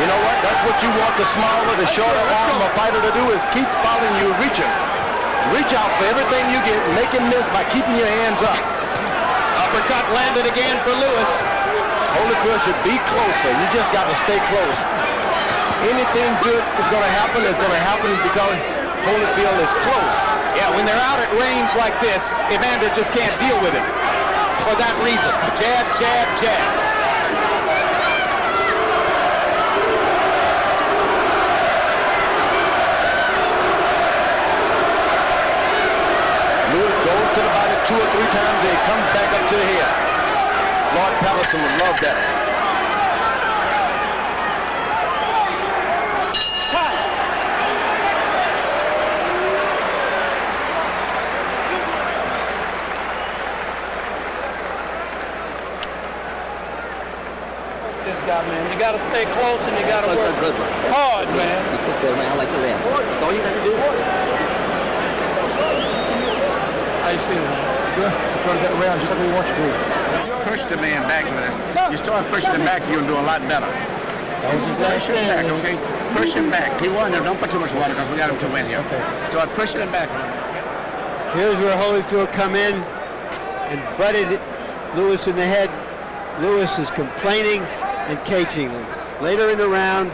You know what? That's what you want the smaller, the shorter arm of a fighter to do, is keep following you, reaching. Reach out for everything you get, make him miss by keeping your hands up. Uppercut landed again for Lewis. Holyfield should be closer. You just got to stay close. Anything good is going to happen because Holyfield is close. Yeah, when they're out at range like this, Evander just can't deal with it. For that reason, jab, jab, jab. Lewis goes to the body 2 or 3 times, then he comes back up to the head. Floyd Patterson would love that. This guy, man, you gotta stay close and you gotta work hard, man. You took that round like the last. That's all you got to do. How you feeling? Yeah, trying to get around just like we want you to. Push the man back, Lennox. You start pushing him back, you'll do a lot better. Push him back, okay? Push him back. He won there. Don't put too much water because we got him to win here. Okay. Start pushing him back. Here's where Holyfield come in and butted Lewis in the head. Lewis is complaining and caging him. Later in the round,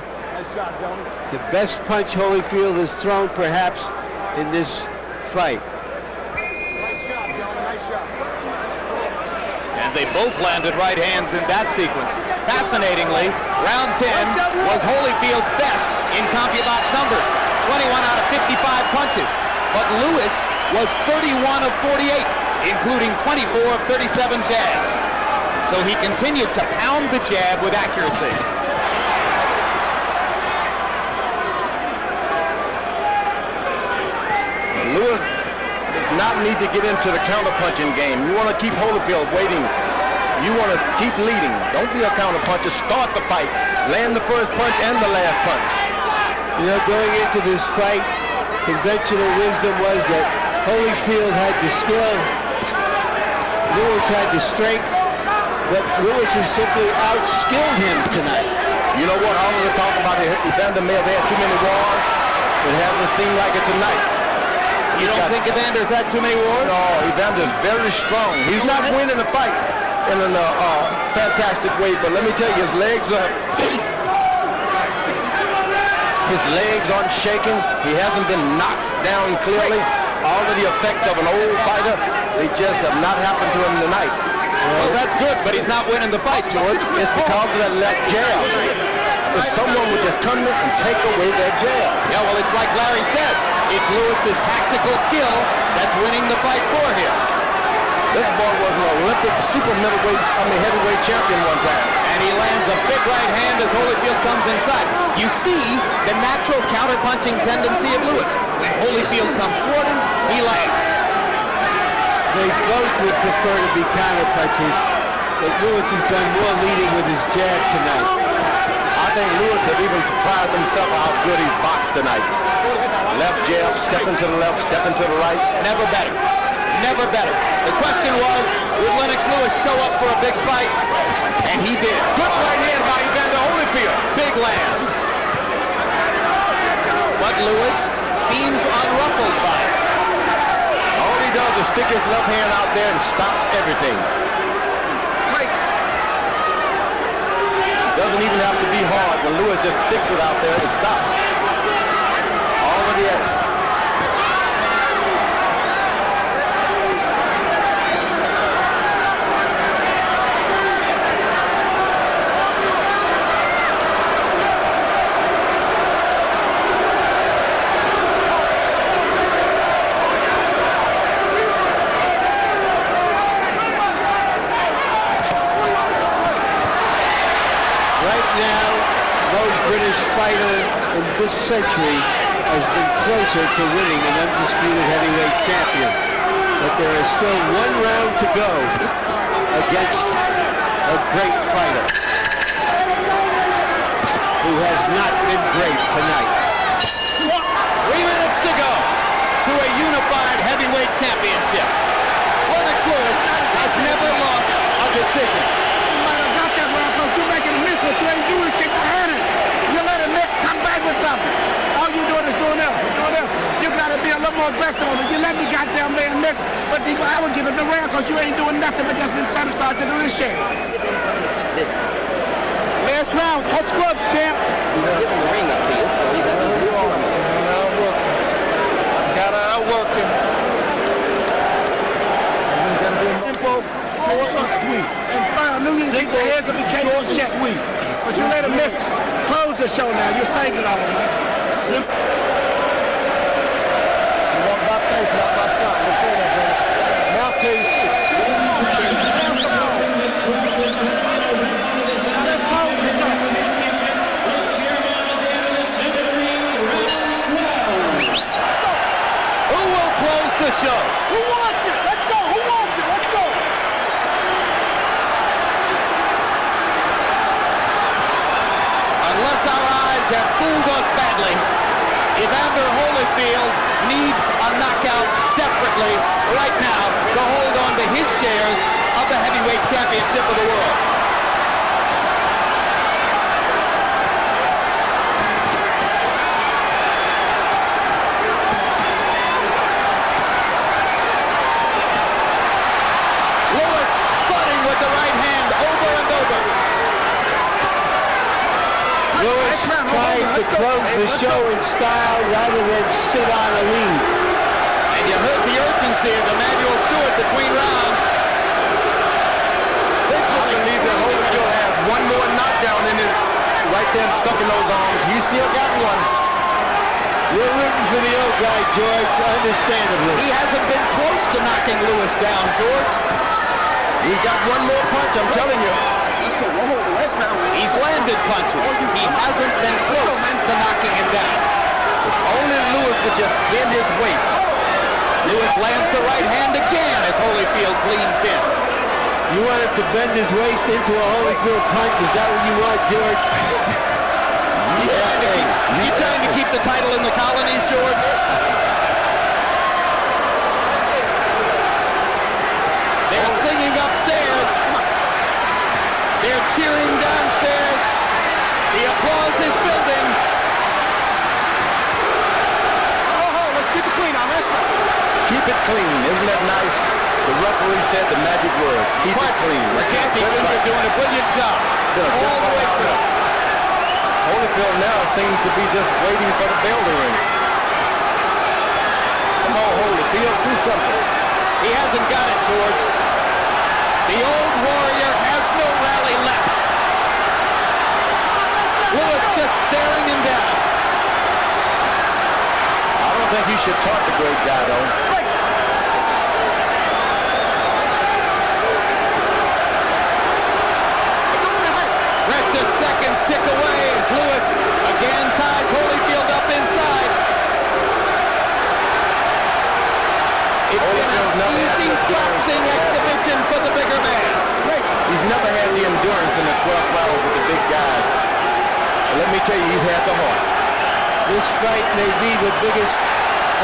the best punch Holyfield has thrown perhaps in this fight. And they both landed right hands in that sequence. Fascinatingly, round 10 was Holyfield's best in CompuBox numbers. 21 out of 55 punches. But Lewis was 31 of 48, including 24 of 37 jabs. So he continues to pound the jab with accuracy. Lewis does not need to get into the counter-punching game. You want to keep Holyfield waiting. You want to keep leading. Don't be a counter-puncher. Start the fight. Land the first punch and the last punch. You know, going into this fight, conventional wisdom was that Holyfield had the skill, Lewis had the strength, but Lewis has simply outskilled him tonight. You know what? All of the talk about Evander may have had too many wars. It hasn't seemed like it tonight. You don't think Evander's had too many wars? No, Evander's very strong. He's not winning the fight in a fantastic way, but let me tell you, his legs aren't shaking. He hasn't been knocked down clearly. All of the effects of an old fighter, they just have not happened to him tonight. Well, that's good, but he's not winning the fight, George. It's because of that left jab. If someone would just come in and take away that jab. Yeah, well, it's like Larry says. It's Lewis's tactical skill that's winning the fight for him. This boy was an Olympic heavyweight champion one time. And he lands a big right hand as Holyfield comes inside. You see the natural counter-punching tendency of Lewis. When Holyfield comes toward him, he lands. They both would prefer to be counter-punchers, but Lewis has done more leading with his jab tonight. I think Lewis has even surprised himself how good he's boxed tonight. Left jab, stepping to the left, stepping to the right. Never better. Never better. The question was, would Lennox Lewis show up for a big fight? And he did. Good right hand by Evander Holyfield. Big lands. But Lewis seems unruffled by it. All he does is stick his left hand out there and stops everything. Doesn't even have to be hard when Lewis just sticks it out there and stops. All of the action. Fighter in this century has been closer to winning an undisputed heavyweight champion. But there is still one round to go against a great fighter who has not been great tonight. 3 minutes to go to a unified heavyweight championship. Lennox Lewis has never lost a decision. You might have got that round because you're making a miss, but you ain't doing shit to hurt it. You let him miss, come back with something. All you doing is doing this, doing this. You gotta be a little more aggressive on it. You let the goddamn man miss, but I would give him the round because you ain't doing nothing but just been satisfied to do this shit. Last round, touch gloves, champ. You're giving the ring up to you, so you got to do all of it. Gotta outwork him. Short and sweet. And firm. I knew you keep your heads up and can't do shit. Sweet. But you let him miss. Close the show now. You saved it all, man. You want my face, not my son. Mouthpiece. Let's close the show. Who will close the show? Who wants it? Let's go. Who wants it? Let's go. Unless our eyes have fooled us badly, Evander Holyfield needs a knockout desperately right now to hold on to his shares of the heavyweight championship of the world. Lewis fighting with the right hand over and over. Lewis trying to close the show in style rather than sit on a lead. And you heard the urgency of Emmanuel Stewart between rounds. I believe that Holyfield has one more knockdown in his right there stuck in those arms. He's still got one. We're for the old guy, George, understandably. He hasn't been close to knocking Lewis down, George. He got one more punch, I'm telling you. Let's go. We'll hold the rest round. He's landed punches. He hasn't been close to knocking him down. If only Lewis would just bend his waist. Lewis lands the right hand again as Holyfield's leaned in. You want him to bend his waist into a Holyfield punch? Is that what you want, George? You trying to keep the title in the colonies, George? They're singing upstairs. They're cheering downstairs. The applause is building. Let's keep it clean on this one. Keep it clean. Isn't that nice? The referee said the magic word. Keep it clean. McCarthy Jr. doing a brilliant job. All the way through. Holyfield now seems to be just waiting for the bell to ring. Come on, Holyfield, do something. He hasn't got it, George. The old warrior has no rally left. Lewis just staring him down. I don't think he should taunt the great guy, though. Precious seconds tick away as Lewis again ties Holyfield up inside. It's been an easy boxing exhibition for the bigger man. He's never had the endurance in the 12th round with the big guys. But let me tell you, he's had the heart. This fight may be the biggest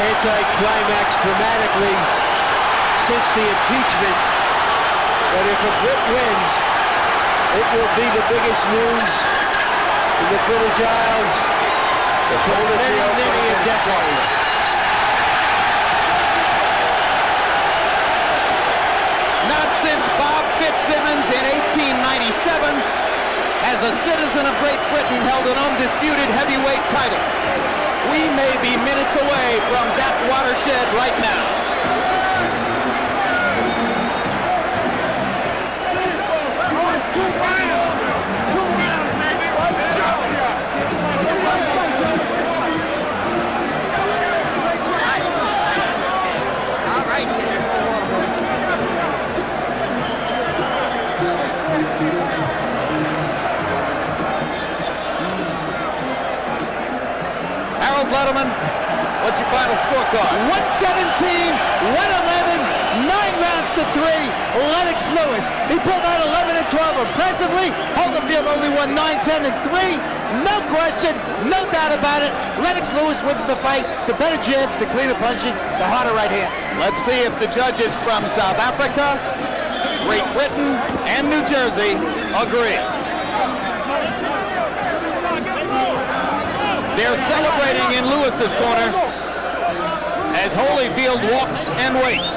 anti-climax dramatically since the impeachment. But if a Brit wins, it will be the biggest news in the British Isles for many a decade. Not since Bob Fitzsimmons in 1897 has a citizen of Great Britain held an undisputed heavyweight title. We may be minutes away from that watershed right now. Letterman, what's your final scorecard? 117, 111, 9 rounds to 3. Lennox Lewis. He pulled out 11 and 12 impressively. Holyfield only won 9, 10, and 3. No question, no doubt about it. Lennox Lewis wins the fight. The better jab, the cleaner punching, the harder right hands. Let's see if the judges from South Africa, Great Britain, and New Jersey agree. They're celebrating in Lewis's corner as Holyfield walks and waits.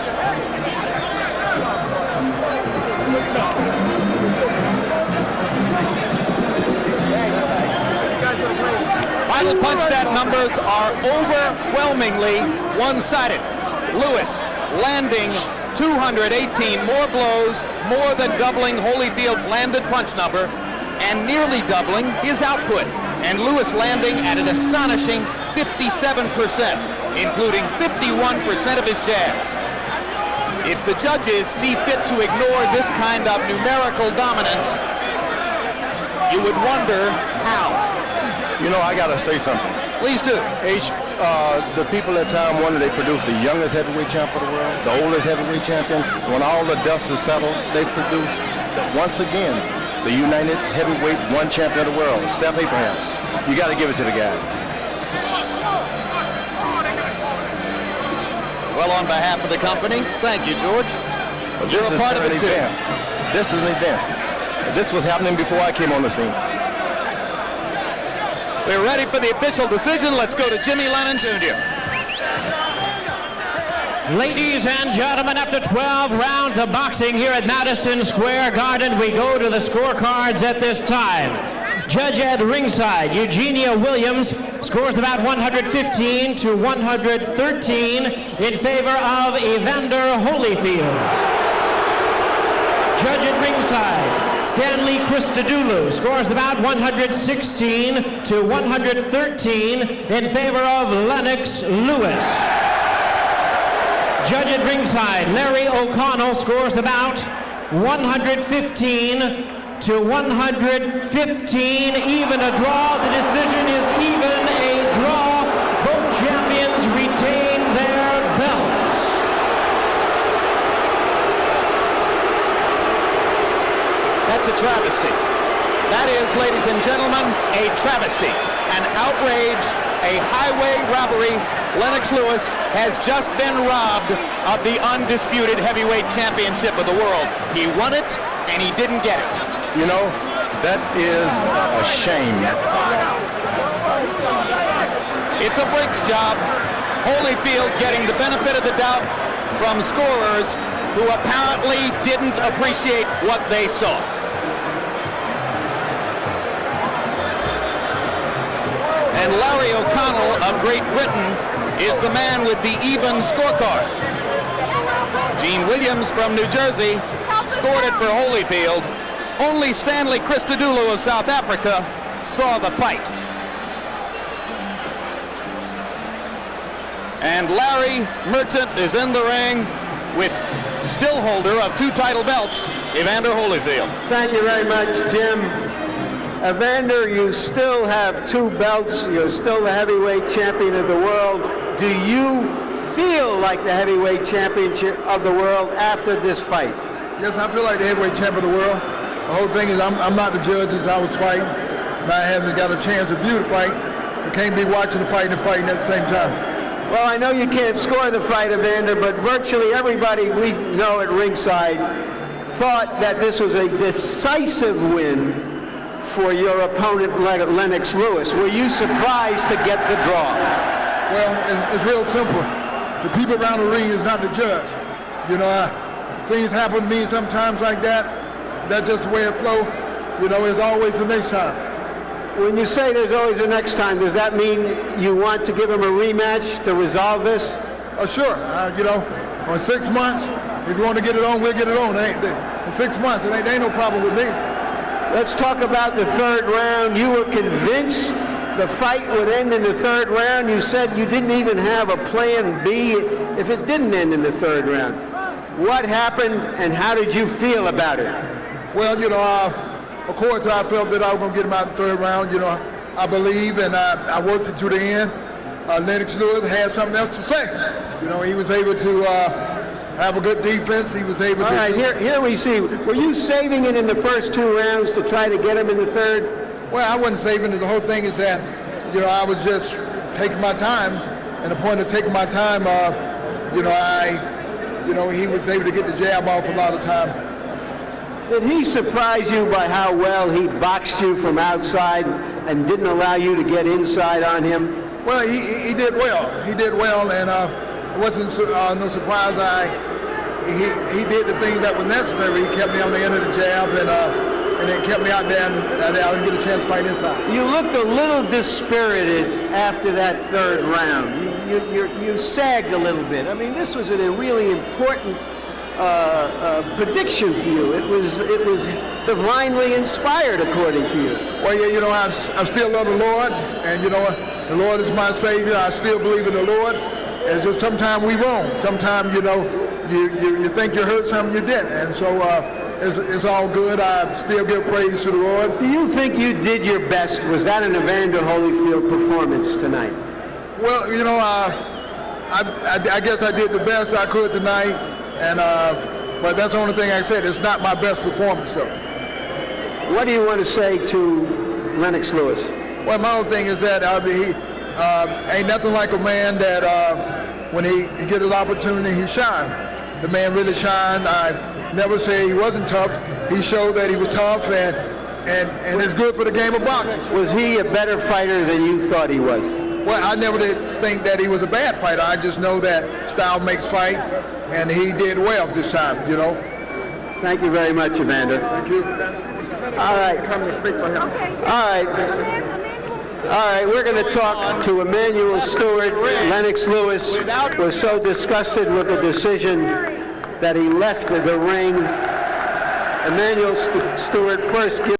Final punch stat numbers are overwhelmingly one-sided. Lewis landing 218 more blows, more than doubling Holyfield's landed punch number, and nearly doubling his output. And Lewis landing at an astonishing 57%, including 51% of his jabs. If the judges see fit to ignore this kind of numerical dominance, you would wonder how. You know, I gotta say something. Please do. The people at Time Warner, they produced the youngest heavyweight champ of the world, the oldest heavyweight champion. When all the dust is settled, they produced, once again, the United Heavyweight One Champion of the world, Seth Abraham. You got to give it to the guy. Well, on behalf of the company, thank you, George. But You're a part of it, too. This is an event. This was happening before I came on the scene. We're ready for the official decision. Let's go to Jimmy Lennon Jr. Ladies and gentlemen, after 12 rounds of boxing here at Madison Square Garden, we go to the scorecards at this time. Judge at ringside, Eugenia Williams, scores about 115 to 113 in favor of Evander Holyfield. Judge at ringside, Stanley Christodoulou scores the bout 116 to 113 in favor of Lennox Lewis. Judge at ringside, Larry O'Connell scores the bout 115 to 115, even a draw. The decision is even a draw. Both champions retain their belts. That's a travesty. That is, ladies and gentlemen, a travesty, an outrage, a highway robbery. Lennox Lewis has just been robbed of the undisputed heavyweight championship of the world. He won it, and he didn't get it. You know, that is a shame. It's a Briggs job. Holyfield getting the benefit of the doubt from scorers who apparently didn't appreciate what they saw. And Larry O'Connell of Great Britain is the man with the even scorecard. Gene Williams from New Jersey scored it for Holyfield. Only Stanley Christodoulou of South Africa saw the fight. And Larry Merchant is in the ring with still holder of 2 title belts, Evander Holyfield. Thank you very much, Jim. Evander, you still have 2 belts. You're still the heavyweight champion of the world. Do you feel like the heavyweight championship of the world after this fight? Yes, I feel like the heavyweight champion of the world. The whole thing is I'm not the judge as I was fighting. And I haven't got a chance to view the fight. I can't be watching the fight and fighting at the same time. Well, I know you can't score the fight, Evander, but virtually everybody we know at ringside thought that this was a decisive win for your opponent, Lennox Lewis. Were you surprised to get the draw? Well, it's real simple. The people around the ring is not the judge. You know, things happen to me sometimes like that. That's just the way it flows. You know, there's always the next time. When you say there's always a next time, does that mean you want to give him a rematch to resolve this? Oh, sure. You know, on 6 months, if you want to get it on, we'll get it on. In 6 months, there ain't no problem with me. Let's talk about the 3rd round. You were convinced the fight would end in the 3rd round. You said you didn't even have a plan B if it didn't end in the 3rd round. What happened and how did you feel about it? Well, you know, of course I felt that I was going to get him out in the 3rd round. You know, I believe and I worked it to the end. Lennox Lewis had something else to say. You know, he was able to have a good defense. He was able to... All right, here we see. Were you saving it in the first 2 rounds to try to get him in the 3rd? Well, I wasn't saving it. The whole thing is that, you know, I was just taking my time. And the point of taking my time, he was able to get the jab off a lot of time. Did he surprise you by how well he boxed you from outside and didn't allow you to get inside on him? Well, he did well. He did well, and it wasn't no surprise. He did the thing that was necessary. He kept me on the end of the jab, and it kept me out there, and I didn't get a chance to fight inside. You looked a little dispirited after that 3rd round. You sagged a little bit. I mean, this was a really important prediction for you. It was divinely inspired, according to you. Well, yeah, you know, I still love the Lord, and you know, the Lord is my Savior. I still believe in the Lord. It's just sometimes we wrong. Sometimes, you know, you think you heard something you didn't, and so it's all good. I still give praise to the Lord. Do you think you did your best? Was that an Evander Holyfield performance tonight? Well, you know, I guess I did the best I could tonight. But that's the only thing I said. It's not my best performance, though. What do you want to say to Lennox Lewis? Well, my whole thing is that he ain't nothing like a man that when he get his opportunity, he shine. The man really shined. I never say he wasn't tough. He showed that he was tough, and it's good for the game of boxing. Was he a better fighter than you thought he was? Well, I never did think that he was a bad fighter. I just know that style makes fight. And he did well this time, you know. Thank you very much, Evander. Thank you. All right. Come to speak for him. All right. All right, we're going to talk to Emmanuel Stewart. Lennox Lewis was so disgusted with the decision that he left the ring. Emmanuel Stewart first gives